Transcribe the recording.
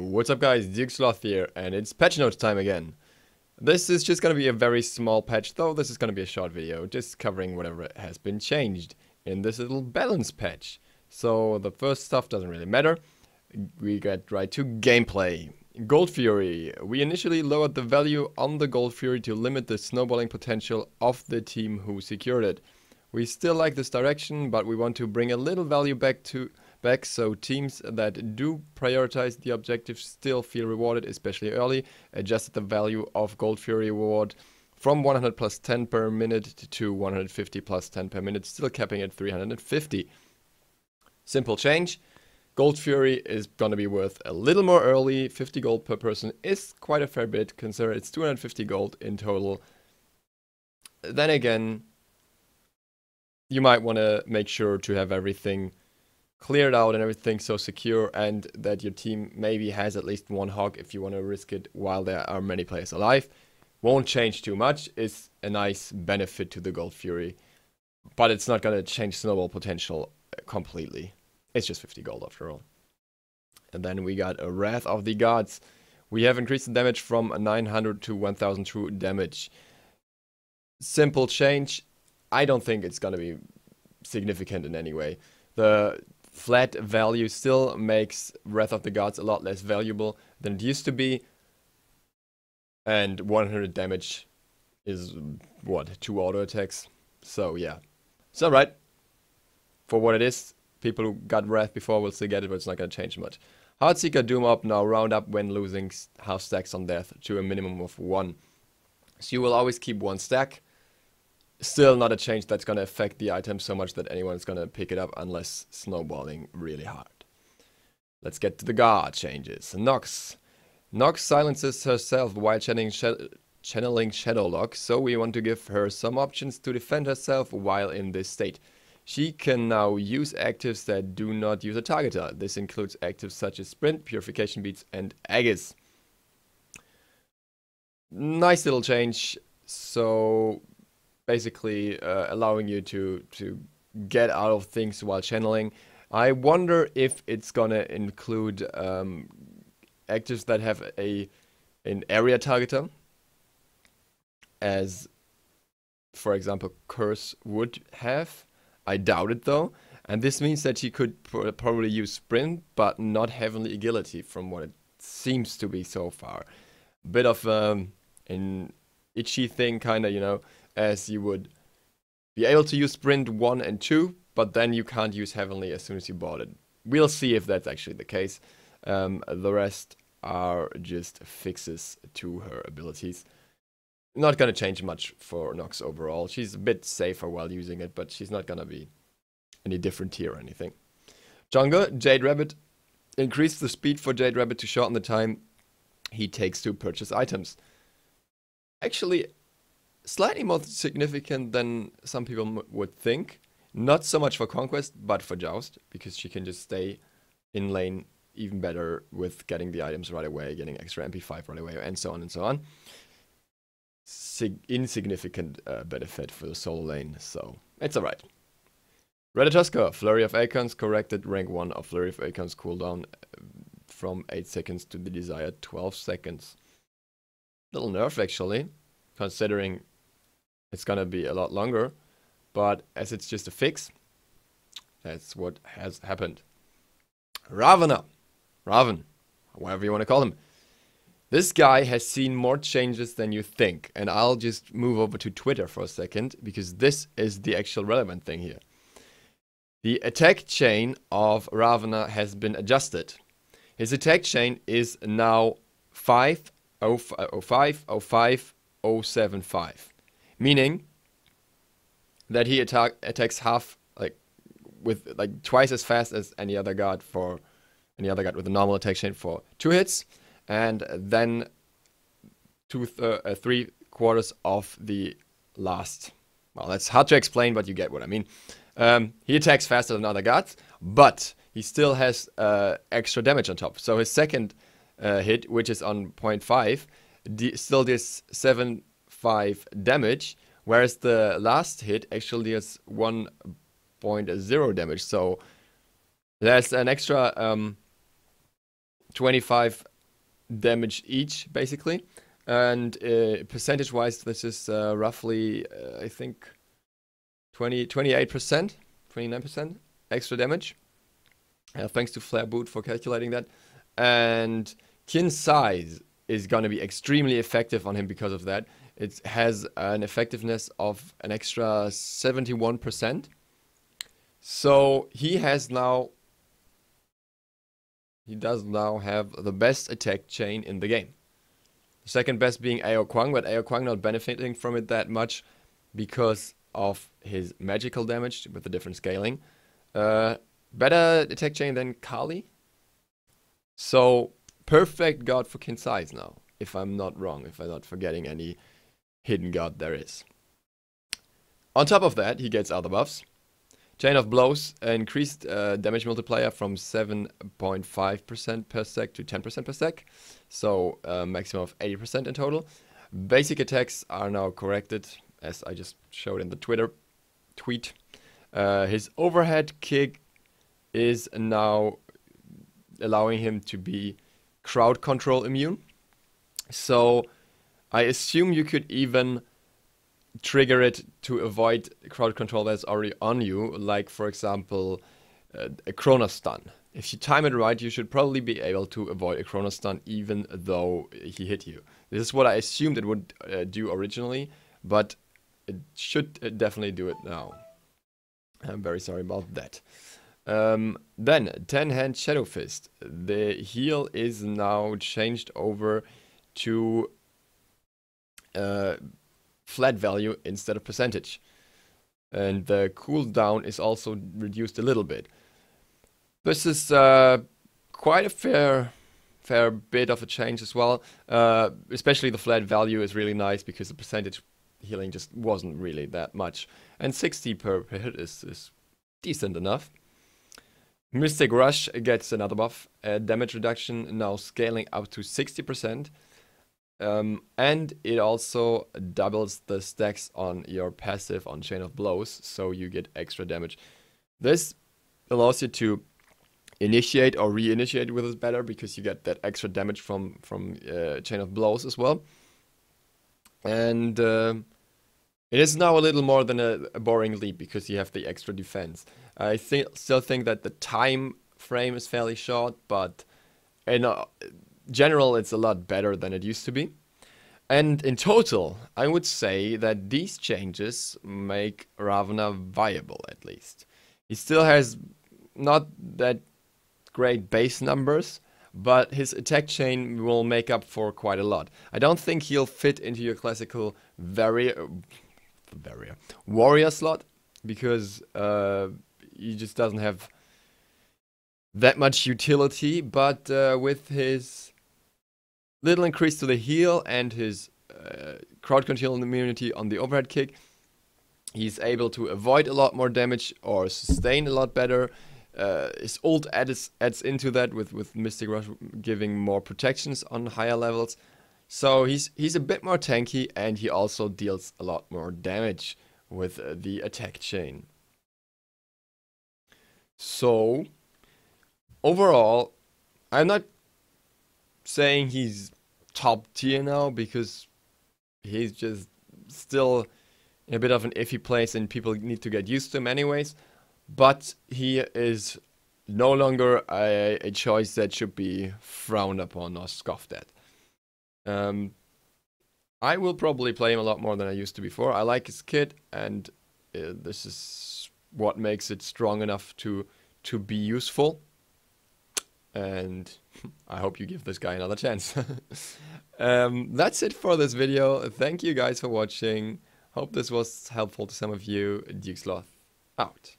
What's up guys, Duke Sloth here, and it's patch notes time again. This is just gonna be a very small patch, though this is gonna be a short video, just covering whatever has been changed in this little balance patch. So the first stuff doesn't really matter. We get right to gameplay. Gold Fury. We initially lowered the value on the Gold Fury to limit the snowballing potential of the team who secured it. We still like this direction, but we want to bring a little value back so teams that do prioritize the objective still feel rewarded, especially early. Adjusted the value of Gold Fury reward from 100 plus 10 per minute to 150 plus 10 per minute, still capping at 350. Simple change. Gold Fury is gonna be worth a little more early. 50 gold per person is quite a fair bit, consider it's 250 gold in total. Then again, you might want to make sure to have everything cleared out and everything so secure, and that your team maybe has at least one hog if you want to risk it while there are many players alive. Won't change too much, it's a nice benefit to the Gold Fury, but it's not going to change snowball potential completely. It's just 50 gold after all. And then we got a Wrath of the Gods. We have increased the damage from 900 to 1000 true damage. Simple change. I don't think it's going to be significant in any way. The flat value still makes Wrath of the Gods a lot less valuable than it used to be. And 100 damage is, what, 2 auto attacks? So yeah, it's alright. For what it is, people who got Wrath before will still get it, but it's not going to change much. Heartseeker Doom Up now round up when losing half stacks on death to a minimum of 1. So you will always keep 1 stack. Still not a change that's going to affect the item so much that anyone's going to pick it up unless snowballing really hard. Let's get to the guard changes. Nox. Nox silences herself while channeling Shadow Lock, so we want to give her some options to defend herself while in this state. She can now use actives that do not use a targeter. This includes actives such as Sprint, Purification Beads, and Aegis. Nice little change. So basically allowing you to get out of things while channeling. I wonder if it's gonna include actives that have an area targeter, as for example Curse would have. I doubt it though, and this means that you could probably use Sprint but not Heavenly Agility from what it seems to be so far. Bit of an itchy thing, kinda, you know, as you would be able to use Sprint 1 and 2, but then you can't use Heavenly as soon as you bought it. We'll see if that's actually the case. The rest are just fixes to her abilities. Not gonna change much for Nox overall. She's a bit safer while using it, but she's not gonna be any different tier or anything. Jungle, Jade Rabbit. Increase the speed for Jade Rabbit to shorten the time he takes to purchase items. Actually, slightly more significant than some people would think. Not so much for Conquest, but for Joust, because she can just stay in lane even better with getting the items right away, getting extra MP5 right away, and so on and so on. Insignificant benefit for the solo lane, so it's alright. Redatusker, Flurry of Acorns, corrected rank 1 of Flurry of Acorns cooldown from 8 seconds to the desired 12 seconds. Little nerf actually, considering it's gonna be a lot longer, but as it's just a fix, that's what has happened. Ravana, Raven, whatever you want to call him. This guy has seen more changes than you think, and I'll just move over to Twitter for a second, because this is the actual relevant thing here. The attack chain of Ravana has been adjusted. His attack chain is now 5-0-5-0-5-0-7-5, meaning that he attacks half, with twice as fast as any other guard with a normal attack chain for 2 hits, and then 3/4 of the last. Well, that's hard to explain, but you get what I mean. He attacks faster than other guards, but he still has extra damage on top. So his second hit, which is on 0.5, still does 7.5 damage, whereas the last hit actually does 1.0 damage. So there's an extra 25 damage each, basically. And percentage-wise, this is roughly, I think, 28%, 29% extra damage. Thanks to Flare Boot for calculating that. And Kin Size is going to be extremely effective on him because of that. It has an effectiveness of an extra 71%. So he does now have the best attack chain in the game. The second best being Ao Kwang, but Ao Kwang not benefiting from it that much because of his magical damage with the different scaling. Better attack chain than Kali. So perfect god for Kin Size now, if I'm not wrong, if I'm not forgetting any hidden god there is. On top of that, he gets other buffs. Chain of Blows, increased damage multiplier from 7.5% per sec to 10% per sec. So maximum of 80% in total. Basic attacks are now corrected, as I just showed in the Twitter tweet. His overhead kick is now allowing him to be crowd control immune. So I assume you could even trigger it to avoid crowd control that's already on you, like for example a Chronos stun. If you time it right, you should probably be able to avoid a Chronos stun even though he hit you. This is what I assumed it would do originally, but it should definitely do it now. I'm very sorry about that. Then 10-hand Shadow Fist. The heal is now changed over to flat value instead of percentage. And the cooldown is also reduced a little bit. This is quite a fair bit of a change as well. Especially the flat value is really nice because the percentage healing just wasn't really that much. And 60 per hit is decent enough. Mystic Rush gets another buff. Damage reduction now scaling up to 60%. And it also doubles the stacks on your passive on Chain of Blows, so you get extra damage. This allows you to initiate or re-initiate with it better because you get that extra damage from Chain of Blows as well. And it is now a little more than a boring leap because you have the extra defense. I still think that the time frame is fairly short, but in general it's a lot better than it used to be. And in total, I would say that these changes make Ravana viable, at least. He still has not that great base numbers, but his attack chain will make up for quite a lot. I don't think he'll fit into your classical warrior slot, because he just doesn't have that much utility, but with his little increase to the heal and his crowd control immunity on the overhead kick, he's able to avoid a lot more damage or sustain a lot better. His ult adds into that with Mystic Rush giving more protections on higher levels. So he's a bit more tanky, and he also deals a lot more damage with the attack chain. So overall, I'm not saying he's top tier now because he's just still in a bit of an iffy place and people need to get used to him anyways, but he is no longer a choice that should be frowned upon or scoffed at. I will probably play him a lot more than I used to before. I like his kit, and this is what makes it strong enough to be useful. And I hope you give this guy another chance. That's it for this video. Thank you guys for watching. Hope this was helpful to some of you. Duke Sloth out.